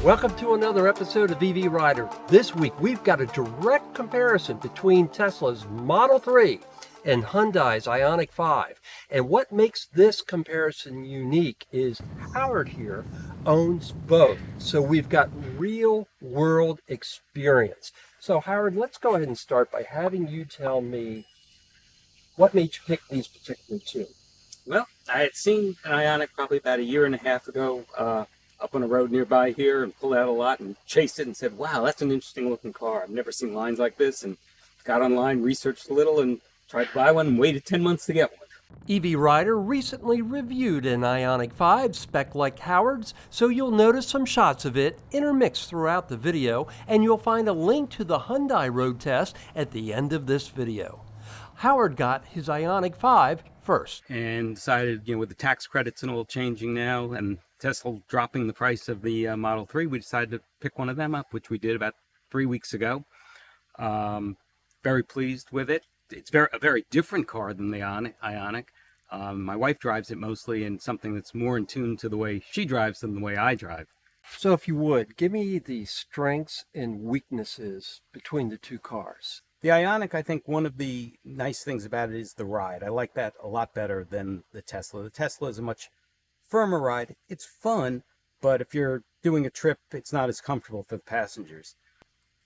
Welcome to another episode of EV Rider. This week we've got a direct comparison between Tesla's Model 3 and Hyundai's Ioniq 5. And what makes this comparison unique is Howard here owns both. So we've got real world experience. So Howard, let's go ahead and start by having you tell me what made you pick these particular two. Well, I had seen an Ioniq probably about a year and a half ago up on a road nearby here and pulled out a lot and chased it and said, wow, that's an interesting looking car. I've never seen lines like this, and got online, researched a little, and tried to buy one and waited 10 months to get one. EV Rider recently reviewed an Ioniq 5 spec like Howard's, so you'll notice some shots of it intermixed throughout the video, and you'll find a link to the Hyundai road test at the end of this video. Howard got his Ioniq 5 first. And decided, with the tax credits and all changing now, and Tesla dropping the price of the Model 3, we decided to pick one of them up, which we did about 3 weeks ago. Very pleased with it. It's a very different car than the Ioniq. My wife drives it mostly in something that's more in tune to the way she drives than the way I drive. So if you would, give me the strengths and weaknesses between the two cars. The Ioniq, I think one of the nice things about it is the ride. I like that a lot better than the Tesla. The Tesla is a much firmer ride. It's fun, but if you're doing a trip, it's not as comfortable for the passengers.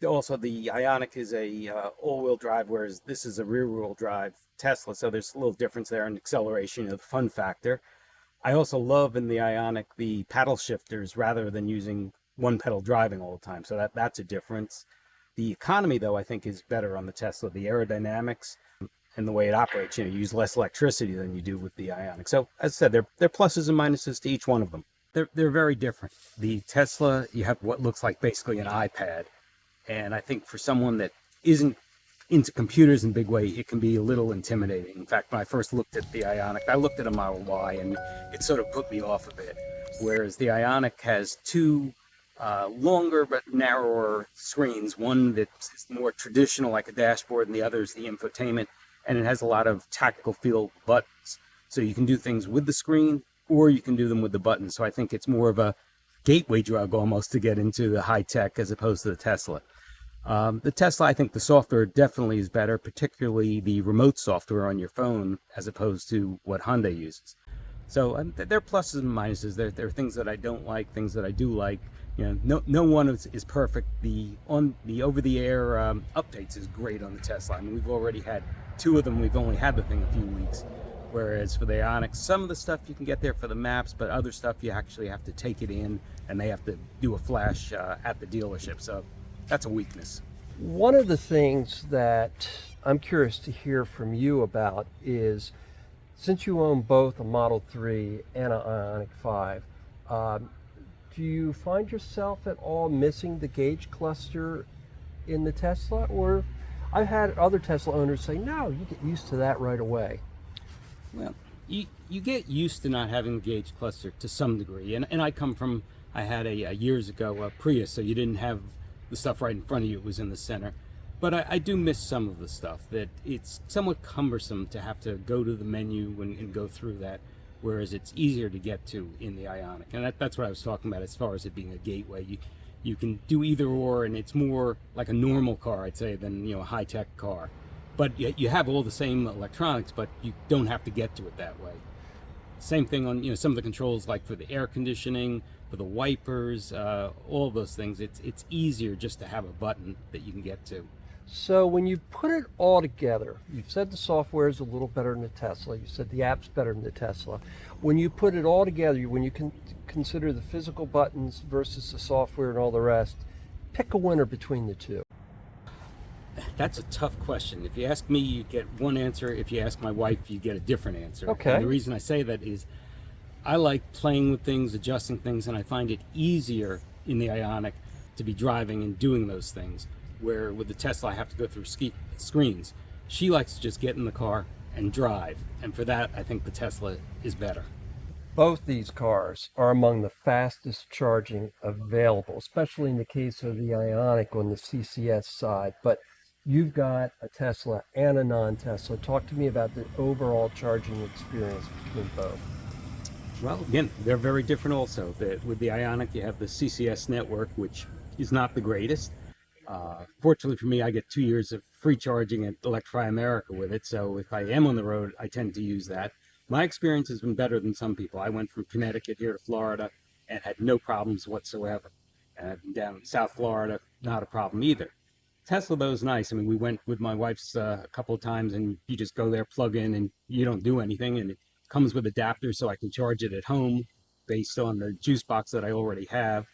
Also, the Ioniq is a all-wheel drive, whereas this is a rear-wheel drive Tesla, so there's a little difference there in acceleration, the fun factor. I also love in the Ioniq the paddle shifters rather than using one pedal driving all the time, so that's a difference. The economy, though, I think is better on the Tesla. The aerodynamics and the way it operates, you use less electricity than you do with the Ioniq. So, as I said, there are pluses and minuses to each one of them. They're very different. The Tesla, you have what looks like basically an iPad. And I think for someone that isn't into computers in a big way, it can be a little intimidating. In fact, when I first looked at the Ioniq, I looked at a Model Y, and it sort of put me off a bit. Whereas the Ioniq has two longer but narrower screens. One that's more traditional, like a dashboard, and the other is the infotainment. And it has a lot of tactical feel buttons. So you can do things with the screen, or you can do them with the buttons. So I think it's more of a gateway drug almost to get into the high tech as opposed to the Tesla. The Tesla, I think the software definitely is better, particularly the remote software on your phone as opposed to what Hyundai uses. So there are pluses and minuses. There are things that I don't like, things that I do like. No one is perfect. The over-the-air updates is great on the Tesla. I mean, we've already had 2 of them. We've only had the thing a few weeks. Whereas for the Ioniq, some of the stuff you can get there for the maps, but other stuff you actually have to take it in, and they have to do a flash at the dealership. So that's a weakness. One of the things that I'm curious to hear from you about is, since you own both a Model 3 and an Ioniq 5, do you find yourself at all missing the gauge cluster in the Tesla? Or I've had other Tesla owners say, no, you get used to that right away. Well, you get used to not having a gauge cluster to some degree. And I had years ago a Prius, so you didn't have the stuff right in front of you, it was in the center. But I do miss some of the stuff, that it's somewhat cumbersome to have to go to the menu and go through that, whereas it's easier to get to in the Ioniq. And that's what I was talking about as far as it being a gateway. You can do either or, and it's more like a normal car, I'd say, than a high-tech car. But you have all the same electronics, but you don't have to get to it that way. Same thing on some of the controls, like for the air conditioning, for the wipers, all of those things. It's easier just to have a button that you can get to. So when you put it all together, you've said the software is a little better than the Tesla. You said the app's better than the Tesla. When you put it all together, when you can consider the physical buttons versus the software and all the rest, pick a winner between the two. That's a tough question. If you ask me, you get one answer. If you ask my wife, you get a different answer. Okay. And the reason I say that is I like playing with things, adjusting things, and I find it easier in the Ioniq to be driving and doing those things, where with the Tesla I have to go through screens. She likes to just get in the car and drive, and for that I think the Tesla is better. Both these cars are among the fastest charging available, especially in the case of the Ioniq on the CCS side. But you've got a Tesla and a non-Tesla. Talk to me about the overall charging experience between both. Well, again, they're very different also. With the Ioniq, you have the CCS network, which is not the greatest. Fortunately for me, I get 2 years of free charging at Electrify America with it. So if I am on the road, I tend to use that. My experience has been better than some people. I went from Connecticut here to Florida and had no problems whatsoever. And I've been down in South Florida, not a problem either. Tesla, though, is nice. I mean, we went with my wife's a couple of times, and you just go there, plug in, and you don't do anything. And it comes with adapters, so I can charge it at home based on the juice box that I already have.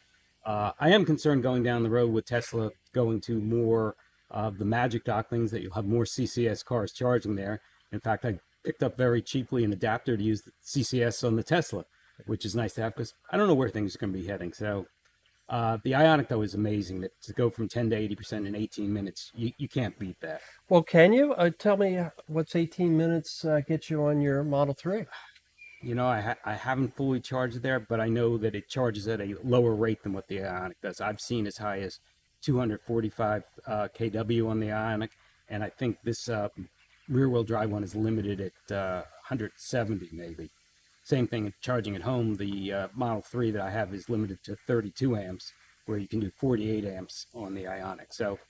I am concerned going down the road with Tesla going to more of the Magic Dock things that you'll have more CCS cars charging there. In fact, I picked up very cheaply an adapter to use the CCS on the Tesla, which is nice to have because I don't know where things are going to be heading. So the Ioniq, though, is amazing. That to go from 10 to 80% in 18 minutes, you can't beat that. Well, can you tell me what's 18 minutes get you on your Model 3? You know, I haven't fully charged there, but I know that it charges at a lower rate than what the Ioniq does. I've seen as high as 245 kW on the Ioniq, and I think this rear-wheel drive one is limited at 170 maybe. Same thing charging at home. The Model 3 that I have is limited to 32 amps, where you can do 48 amps on the Ioniq. So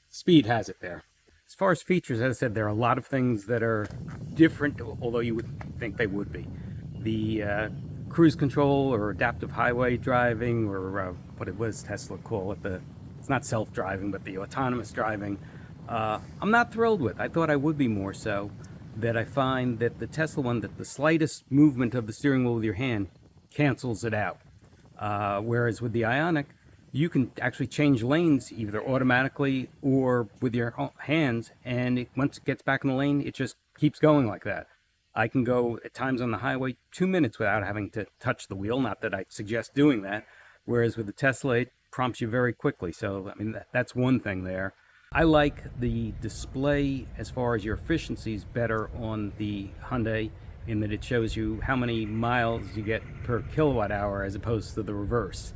speed has it there. As far as features, as I said, there are a lot of things that are different, although you would think they would be. The cruise control or adaptive highway driving, or what was Tesla call it, it's not self-driving, but the autonomous driving, I'm not thrilled with. I thought I would be more so. That I find that the Tesla one, that the slightest movement of the steering wheel with your hand cancels it out. Whereas with the Ioniq, you can actually change lanes either automatically or with your hands, and once it gets back in the lane, it just keeps going like that. I can go at times on the highway 2 minutes without having to touch the wheel. Not that I suggest doing that. Whereas with the Tesla, it prompts you very quickly. So, I mean, that's one thing there. I like the display as far as your efficiencies better on the Hyundai, in that it shows you how many miles you get per kilowatt hour as opposed to the reverse.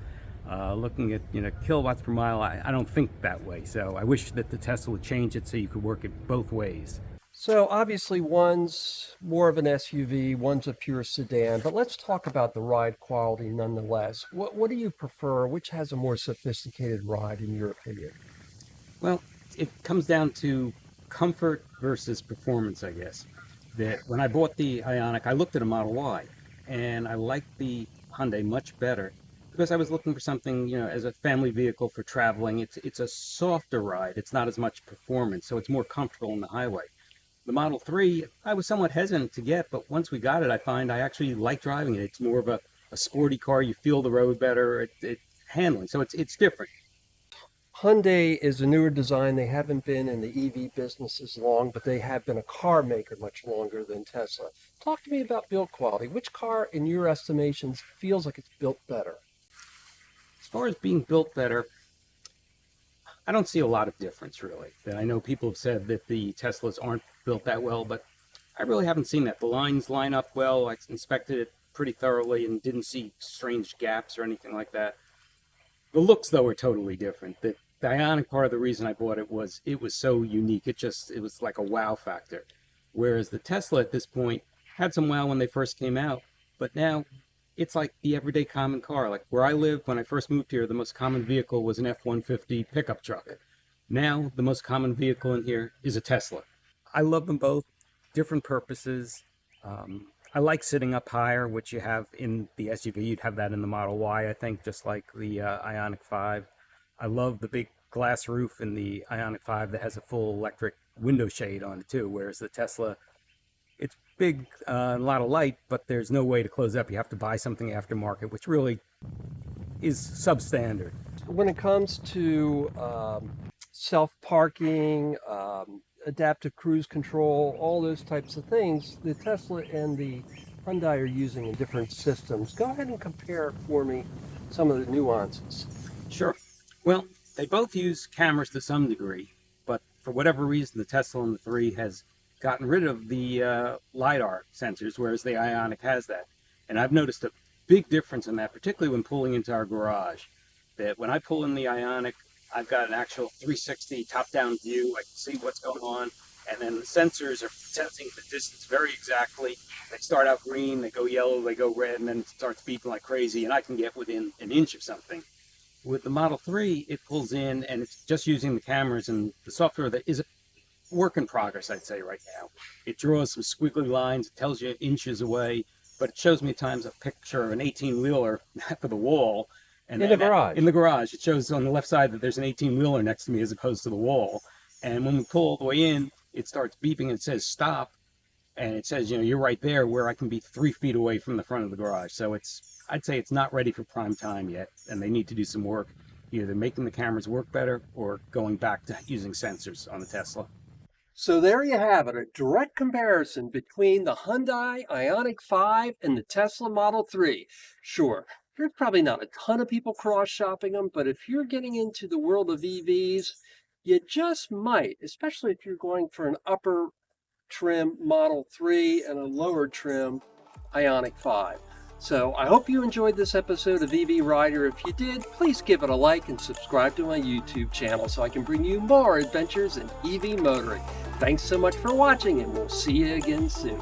Looking at kilowatts per mile, I don't think that way. So I wish that the Tesla would change it so you could work it both ways. So obviously one's more of an SUV, one's a pure sedan, but let's talk about the ride quality nonetheless. What do you prefer? Which has a more sophisticated ride in your opinion? Well, it comes down to comfort versus performance, I guess. That when I bought the Ioniq, I looked at a Model Y, and I liked the Hyundai much better because I was looking for something, as a family vehicle for traveling. It's a softer ride. It's not as much performance, so it's more comfortable on the highway. The Model 3, I was somewhat hesitant to get, but once we got it, I find I actually like driving it. It's more of a sporty car. You feel the road better. It handling, so it's different. Hyundai is a newer design. They haven't been in the EV business as long, but they have been a car maker much longer than Tesla. Talk to me about build quality. Which car, in your estimations, feels like it's built better? As far as being built better, I don't see a lot of difference really. That I know people have said that the Teslas aren't built that well, but I really haven't seen that. The lines line up well. I inspected it pretty thoroughly and didn't see strange gaps or anything like that. The looks, though, are totally different. The Ioniq, part of the reason I bought it was so unique. It was like a wow factor. Whereas the Tesla at this point had some wow when they first came out, but now it's like the everyday common car. Like where I live, when I first moved here, the most common vehicle was an F-150 pickup truck. Now the most common vehicle in here is a Tesla. I love them both, different purposes. I like sitting up higher, which you have in the SUV. You'd have that in the Model Y, I think, just like the Ioniq 5. I love the big glass roof in the Ioniq 5 that has a full electric window shade on it too, whereas the Tesla, it's big, a lot of light, but there's no way to close it up. You have to buy something aftermarket, which really is substandard. When it comes to self-parking, adaptive cruise control, all those types of things, the Tesla and the Hyundai are using in different systems. Go ahead and compare for me some of the nuances. Sure. Well, they both use cameras to some degree, but for whatever reason, the Tesla and the 3 has gotten rid of the LiDAR sensors, whereas the Ioniq has that. And I've noticed a big difference in that, particularly when pulling into our garage. That when I pull in the Ioniq, I've got an actual 360 top-down view. I can see what's going on. and then the sensors are sensing the distance very exactly. They start out green, they go yellow, they go red, and then it starts beeping like crazy, and I can get within an inch of something. With the Model 3, it pulls in, and it's just using the cameras and the software that is a work in progress, I'd say, right now. It draws some squiggly lines, it tells you inches away, but it shows me at times a picture of an 18-wheeler for the wall. In the garage. In the garage, it shows on the left side that there's an 18-wheeler next to me as opposed to the wall. And when we pull all the way in, it starts beeping and it says stop. And it says, you're right there where I can be 3 feet away from the front of the garage. So I'd say it's not ready for prime time yet. And they need to do some work, either making the cameras work better or going back to using sensors on the Tesla. So there you have it, a direct comparison between the Hyundai Ioniq 5 and the Tesla Model 3. Sure, there's probably not a ton of people cross-shopping them, but if you're getting into the world of EVs, you just might, especially if you're going for an upper trim Model 3 and a lower trim Ioniq 5. So I hope you enjoyed this episode of EV Rider. If you did, please give it a like and subscribe to my YouTube channel so I can bring you more adventures in EV motoring. Thanks so much for watching, and we'll see you again soon.